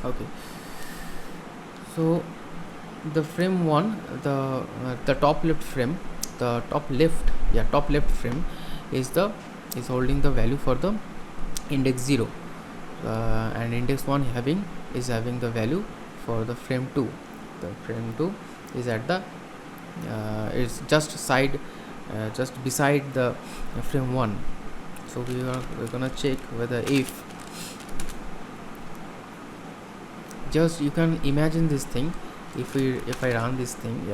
Okay, so the frame 1, the top left frame, the top left frame is the is holding the value for the index 0, and index 1 is having the value for the frame 2. The frame 2 is at the is just beside the frame 1. So we're gonna check whether if just you can imagine this thing. If I run this thing,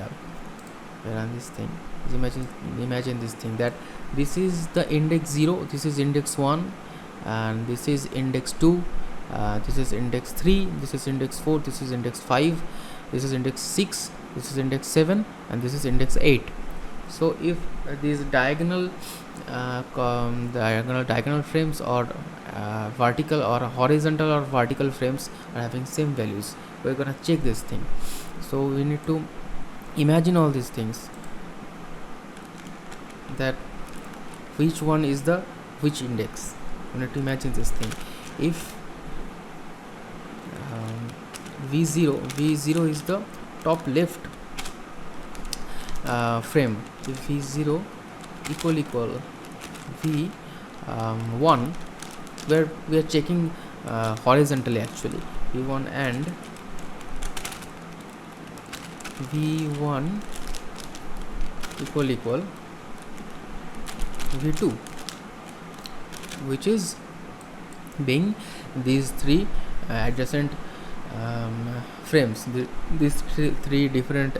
I run this thing, imagine this thing, that this is the index 0, this is index 1, and this is index 2, this is index 3, this is index 4, this is index 5, this is index 6, this is index 7, and this is index 8. So if these diagonal frames, or vertical or horizontal or vertical frames are having same values, we're gonna check this thing. So we need to imagine all these things, that which one is the which index. We need to imagine this thing. If v0 is the top left frame, if v0 equal v1, where we are checking horizontally actually, v1 and v1 equal v2, which is being these three adjacent frames, these three different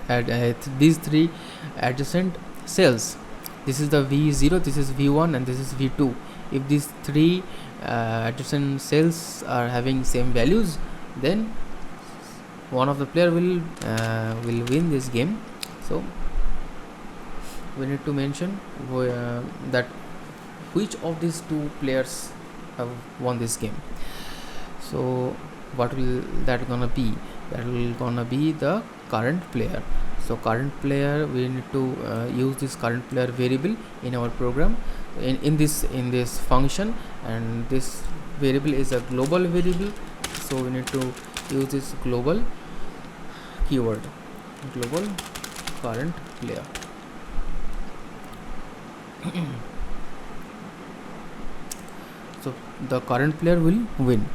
these three adjacent cells. This is the v0, this is v1, and this is v2. If these three adjacent cells are having same values, then one of the player will win this game. So we need to mention that which of these two players have won this game. So what will that gonna be? That will gonna be the current player. So current player, we need to use this current player variable in our program, in this function, and this variable is a global variable. So we need to use this global keyword, global current player. So the current player will win.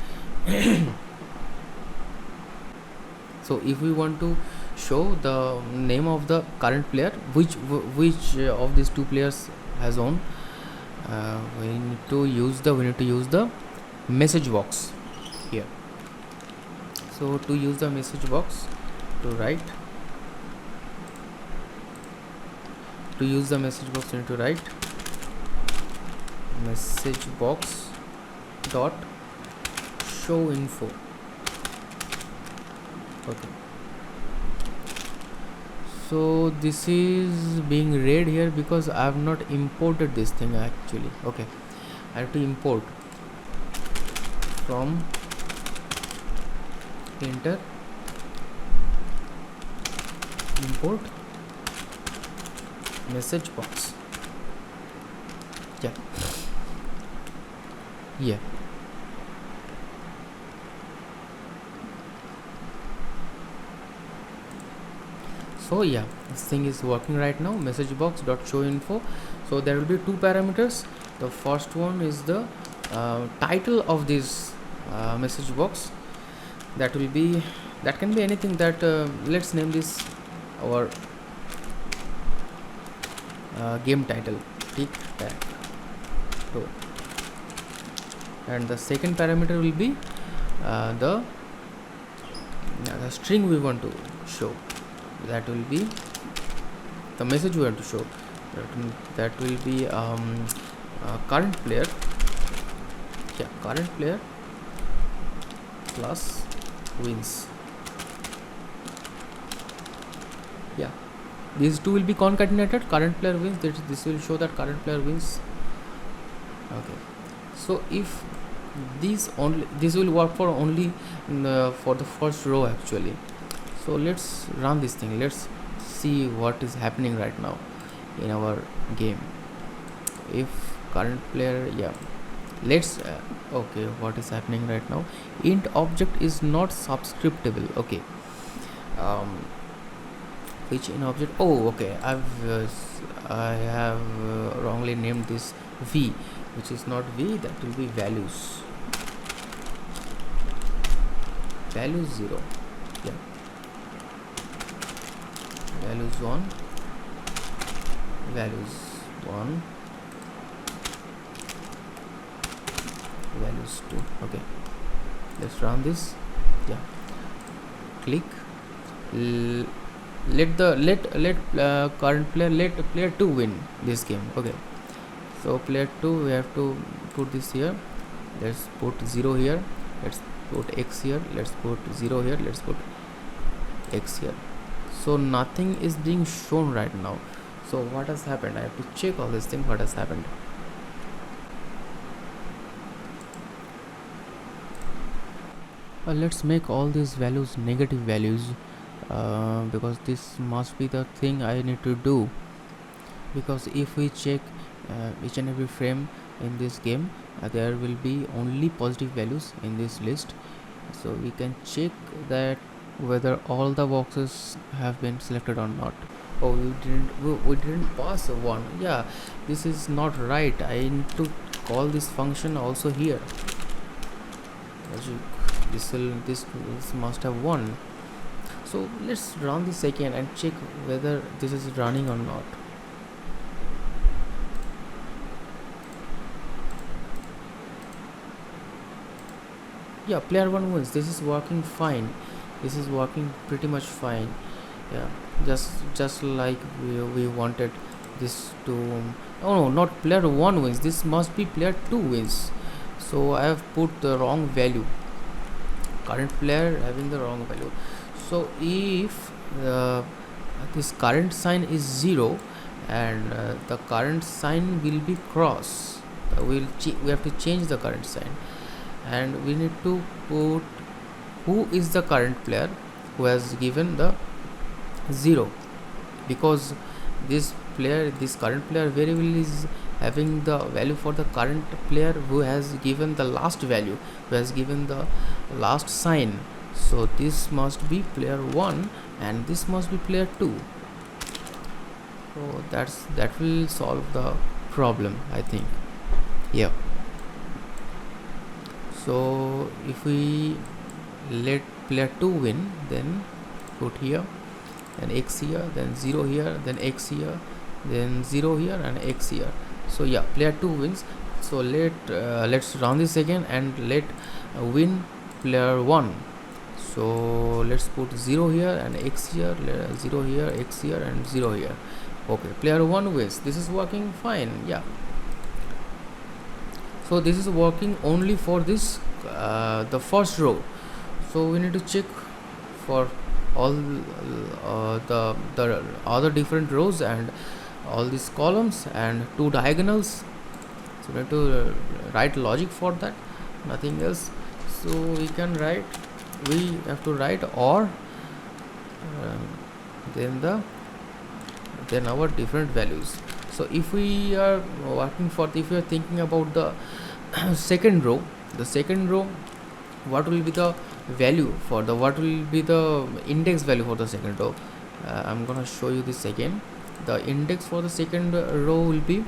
So if we want to show the name of the current player, which of these two players has won, we need to use the message box here. So to use the message box, you need to write message box dot show info. Okay, so this is being read here because I have not imported this thing actually. Okay, I have to import from enter import message box. Yeah. So this thing is working right now, message box dot show info. So there will be two parameters. The first one is the title of this message box. That can be anything. That let's name this our game title, Tic Tac Toe. And the second parameter will be the string we want to show. That will be the message we want to show. That will be current player. Current player plus wins. These two will be concatenated. Current player wins. This will show that current player wins. Okay. So if this will work for only for the first row actually. So let's run this thing. Let's see what is happening right now in our game. If current player let's okay, what is happening right now? Int object is not subscriptable. Okay, um, which in object, oh okay, I have wrongly named this v, which is not v, that will be values. Values 0, yeah, values 1, values 1, values 2. Okay, let's run this. Yeah, click, let current player, let player 2 win this game. Okay, so player 2, we have to put this here. Let's put 0 here, let's put x here, let's put 0 here, let's put x here. So nothing is being shown right now. So what has happened? I have to check all this thing, what has happened. Let's make all these values negative values, because this must be the thing I need to do, because if we check each and every frame in this game, there will be only positive values in this list. So we can check that whether all the boxes have been selected or not. Oh, we didn't pass a 1. Yeah, this is not right. I need to call this function also here. This must have 1. So let's run this again and check whether this is running or not. Yeah, player 1 wins. This is working fine. This is working pretty much fine. Yeah, just like we wanted this to. Oh no, not player 1 wins. This must be player 2 wins. So I have put the wrong value. Current player having the wrong value. So if this current sign is 0 and the current sign will be cross, we have to change the current sign, and we need to put who is the current player who has given the 0, because this current player variable is having the value for the current player who has given the last value, who has given the last sign. So this must be player 1 and this must be player 2. So that will solve the problem, I think. Yeah, so if we let player 2 win, then put here, then x here, then 0 here, then x here, then 0 here and x here. So yeah, player 2 wins. So let's run this again and let win player 1. So let's put 0 here and x here, 0 here, x here and 0 here. Okay, player 1 wins. This is working fine. Yeah, so this is working only for this the first row. So we need to check for all the other different rows and all these columns and 2 diagonals. So we need to write logic for that, nothing else. So we have to write or then our different values. So if we are if we are thinking about the second row, what will be the value for the, what will be the index value for the second row? I'm gonna show you this again. The index for the second row will be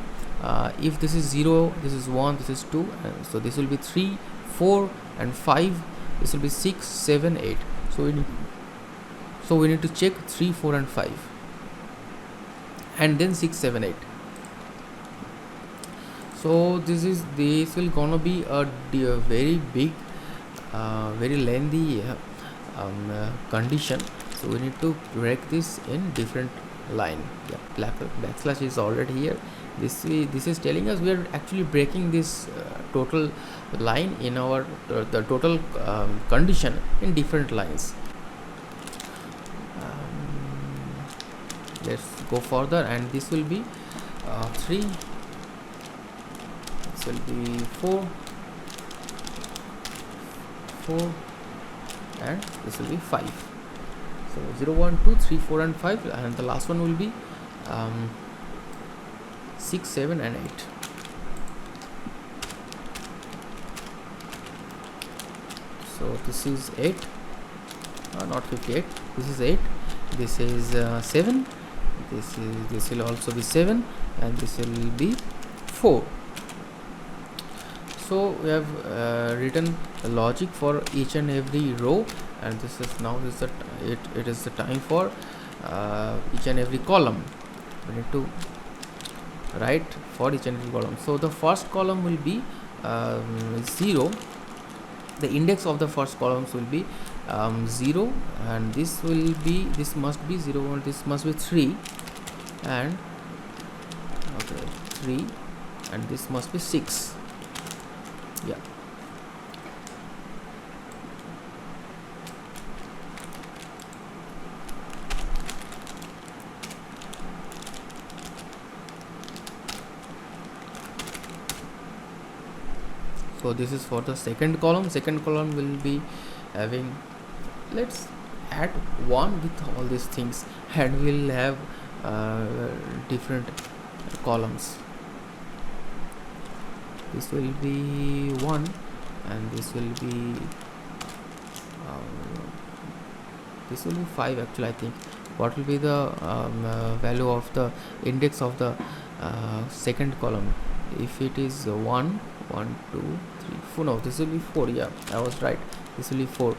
if this is 0, this is 1, this is 2, and so this will be 3, 4 and 5, this will be 6, 7, 8. So we need to check 3, 4 and 5 and then 6, 7, 8. So this will gonna be a very big very lengthy condition. So we need to break this in different line. Yeah, backslash is already here. This is telling us we are actually breaking this total line in our the total condition in different lines. Let's go further, and this will be 3, this will be 4, and this will be 5. So 0, 1, 2, 3, 4 and 5, and the last one will be 6, 7 and 8. So this is 8, not 58, this is 8, this is 7, this will also be 7, and this will be 4. So we have written the logic for each and every row, and this is now is that it is the time for each and every column. We need to write for each and every column. So the first column will be 0. The index of the first columns will be 0, and this must be 0, and this must be 3, and okay, 3, and this must be 6. Yeah. So this is for the second column. Second column will be having, let's add 1 with all these things, and we'll have different columns. This will be 1, and this will be 5 actually. I think what will be the value of the index of the second column? If it is 1, 1, 2, 3, 4, no, this will be 4. Yeah, I was right, this will be 4,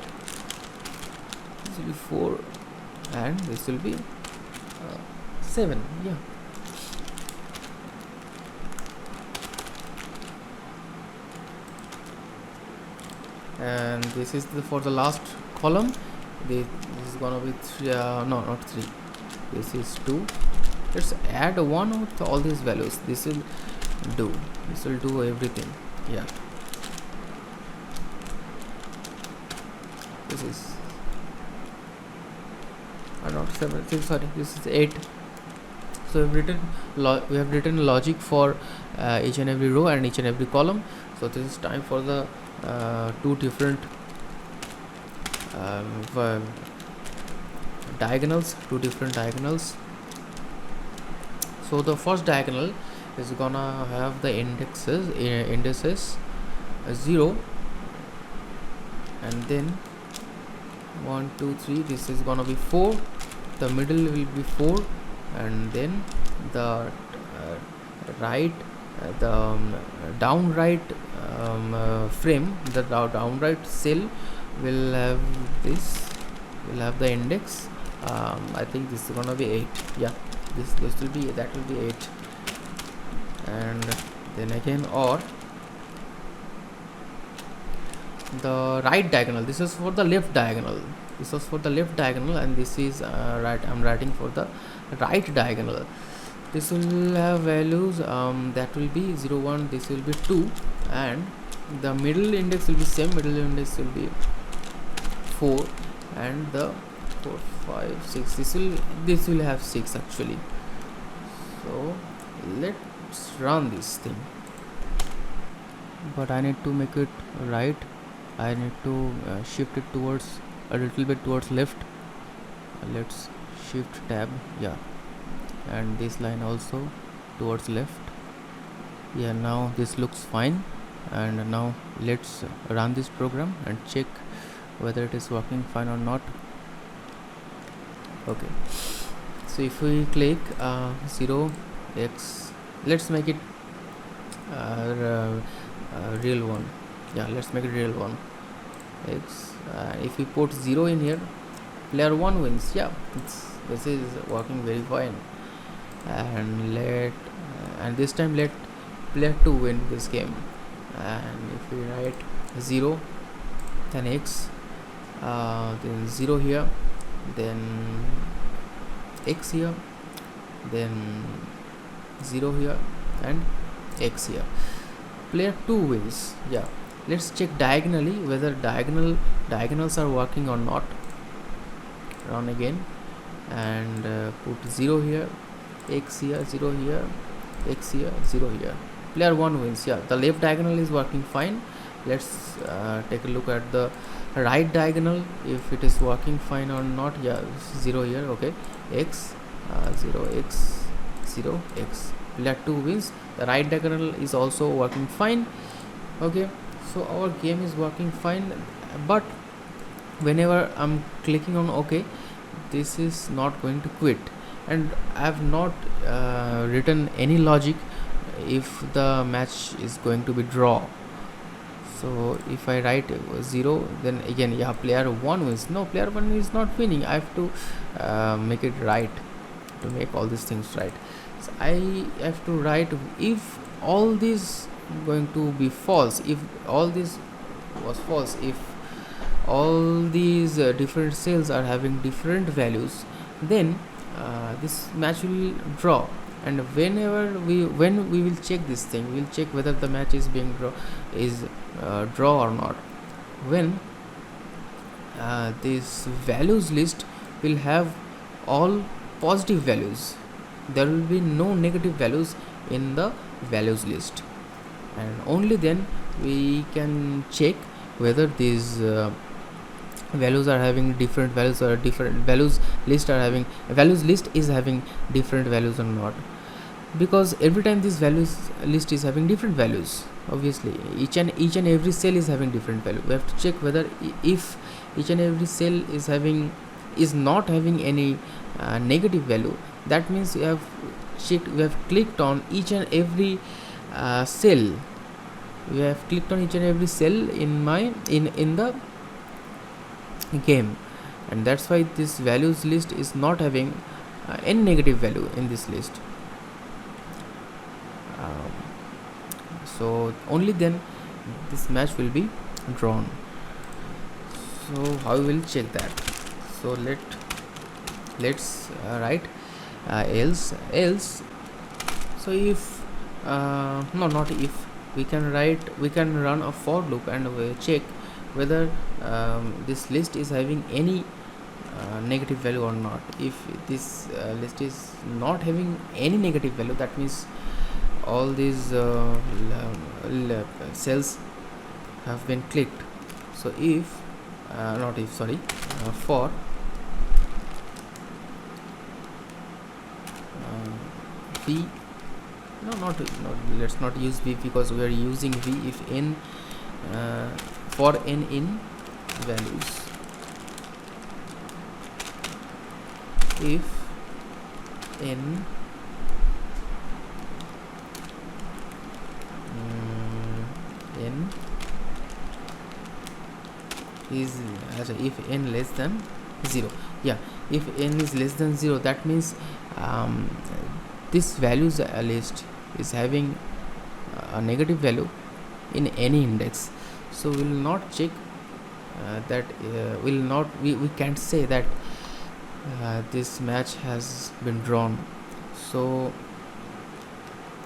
this will be 4, and this will be 7. Yeah. And this is for the last column. This is gonna be 3, no, not 3, this is 2. Let's add 1 with all these values. This will do everything. Yeah, this is not 7, sorry, this is 8. So we have written logic for each and every row and each and every column. So this is time for the two different diagonals, So the first diagonal is gonna have the indices 0, and then 1, 2, 3, this is gonna be 4, the middle will be 4, and then the right down right frame, the down right cell will have the index, I think this is gonna be 8. Yeah, this will be 8, and then again, or the right diagonal, this is for the left diagonal, and this is I'm writing for the right diagonal. This will have values that will be 0, 1, this will be 2, and the middle index will be same, middle index will be 4, and the 4, 5, 6, this will have 6 actually. So let's run this thing, but I need to make it right. I need to shift it towards a little bit towards left. Let's shift tab. Yeah, and this line also towards left. Yeah, now this looks fine, and now let's run this program and check whether it is working fine or not. Okay, so if we click 0x, let's make it real one. Yeah, let's make it real one. X, if we put 0 in here, player 1 wins. Yeah, this is working very fine, and this time let player 2 win this game. And if we write 0, then X, then 0 here, then X here, then 0 here, and X here, player 2 wins. Yeah, let's check diagonally whether diagonals are working or not. Run again and put 0 here, X here, 0 here, X here, 0 here, player 1 wins. Yeah, the left diagonal is working fine. Let's take a look at the right diagonal, if it is working fine or not. Yeah, 0 here. Okay, X, 0, X, 0, X, player 2 wins. The right diagonal is also working fine. Okay, so our game is working fine. but whenever I'm clicking on OK, this is not going to quit, and I have not written any logic if the match is going to be draw. So if I write 0, then again, yeah, player 1 wins. No, player 1 is not winning. I have to make it right, to make all these things right. So I have to write if all these going to be false, if all this was false, if all these different cells are having different values, then this match will draw. And whenever when we will check this thing, we will check whether the match is being draw or not, when this values list will have all positive values. There will be no negative values in the values list, and only then we can check whether these values are having different values, or different values list are having values list is having different values or not. Because every time this values list is having different values, obviously each and every cell is having different value. We have to check whether if each and every cell is not having any negative value, that means we have clicked on each and every cell. We have clicked on each and every cell in the game, and that's why this values list is not having any negative value in this list. So only then this match will be drawn. So how we will check that? So let's write else. So if no, not if, we can run a for loop and check whether this list is having any negative value or not. If this list is not having any negative value, that means all these cells have been clicked. So if not if, sorry, for v, no, let's not use v, because we are using v. If n, for n in values, if n n is if n less than 0, yeah, if n is less than 0, that means this values list is having a negative value in any index. So we will not check that we can't say that this match has been drawn. So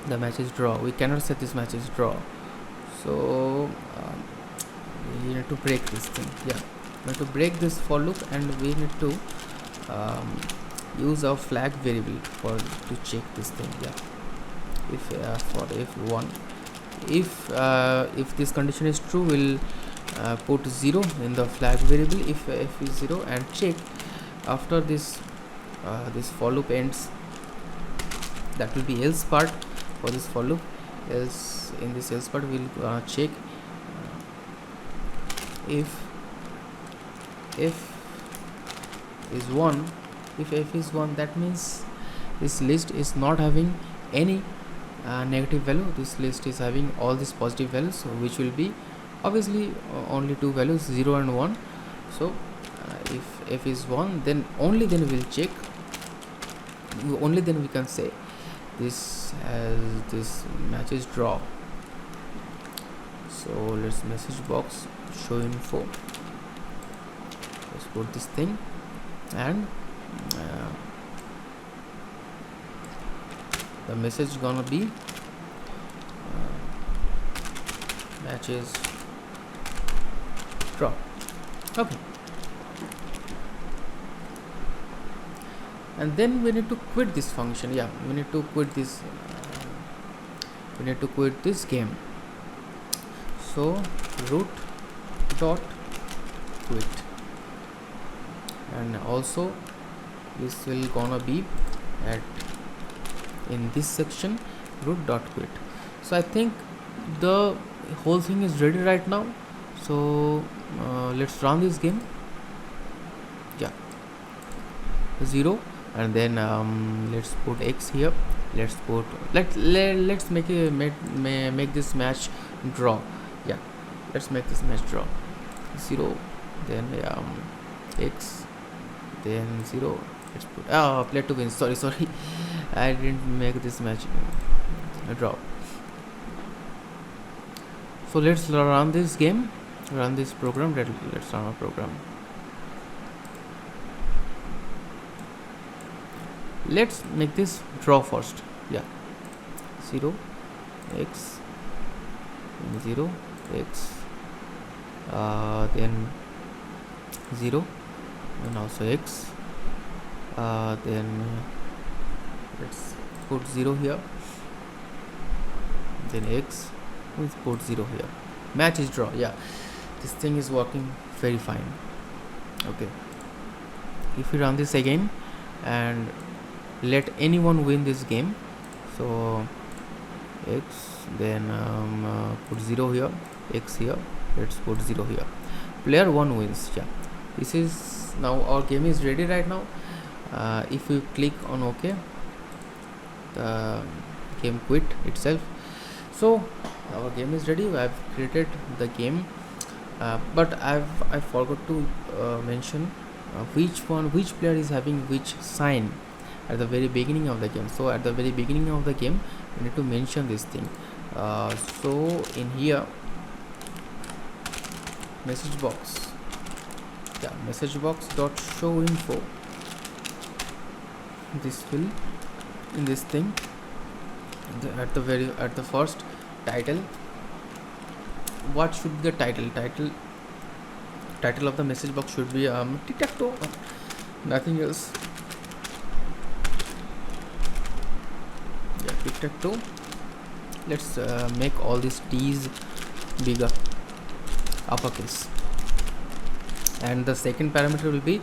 the match is draw, we cannot say this match is draw. So we need to break this thing. Yeah, we need to break this for loop, and we need to use a flag variable to check this thing. Yeah, if for f1, if this condition is true, we'll put 0 in the flag variable. If f is 0, and check after this for loop ends, that will be else part for this for loop. Else, in this else part, we'll check if f is 1. If f is 1, that means this list is not having any negative value. This list is having all these positive values, which will be obviously only two values, 0 and 1. So if f is 1, then only then we will check, only then we can say this match is draw. So let's message box show info, let's put this thing, and the message gonna be match is draw. Okay, and then we need to quit this function. Yeah, we need to quit this game. So root dot quit, and also this will gonna be at in this section, root dot quit. So I think the whole thing is ready right now. So let's run this game. Yeah, 0, and then let's put x here. Let's put let's make this match draw. Yeah, let's make this match draw. 0, then x, then 0. Let's put play to win. Sorry I didn't make this match draw. So let's run this game, run this program. Let's run a program. Let's make this draw first. Yeah, 0 x, 0 x, then 0, and also x, then let's put 0 here, then x, let's put 0 here. Match is draw. Yeah, this thing is working very fine. Okay, if we run this again and let anyone win this game, so x, then put 0 here, x here, let's put 0 here. Player 1 wins. Yeah, this is now our game is ready right now. If we click on OK, the game quit itself. So our game is ready. I've created the game, but I forgot to mention which player is having which sign at the very beginning of the game. So at the very beginning of the game we need to mention this thing. So in here, message box, yeah, message box dot show info, this will in this thing at the first title. What should be the title of the message box should be tic-tac-toe, nothing else. Yeah, tic-tac-toe. Let's make all these T's bigger, uppercase, and the second parameter will be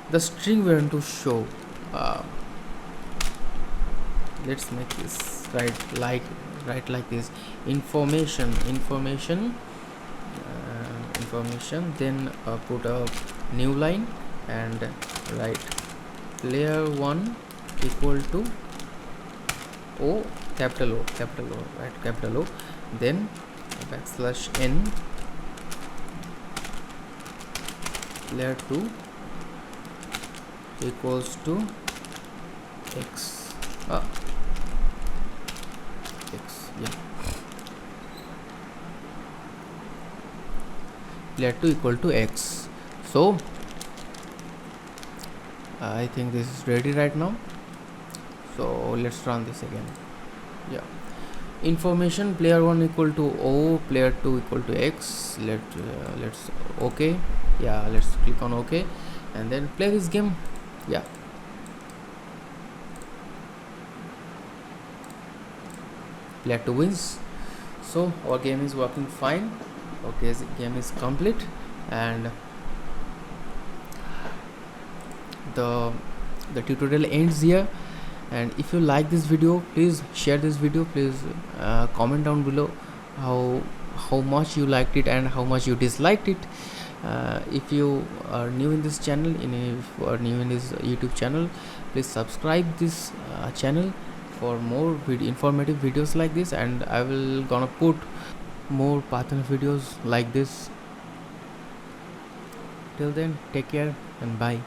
the string we want to show. Let's make this right like this: information, then put a new line and write player 1 equal to O, capital O, right, capital O, then \n player 2 equals to x. X, yeah, player 2 equal to x. So I think this is ready right now. So let's run this again. Yeah, information player 1 equal to O, player 2 equal to x. Let's OK. Yeah, let's click on OK and then play this game. Yeah, player 2 wins. So our game is working fine. Okay, the game is complete, and the tutorial ends here. And if you like this video, please share this video. Please comment down below how much you liked it and how much you disliked it. If you are new in this channel, if you are new in this YouTube channel, please subscribe this channel for more informative videos like this, and I will gonna put more Python videos like this. Till then, take care and bye.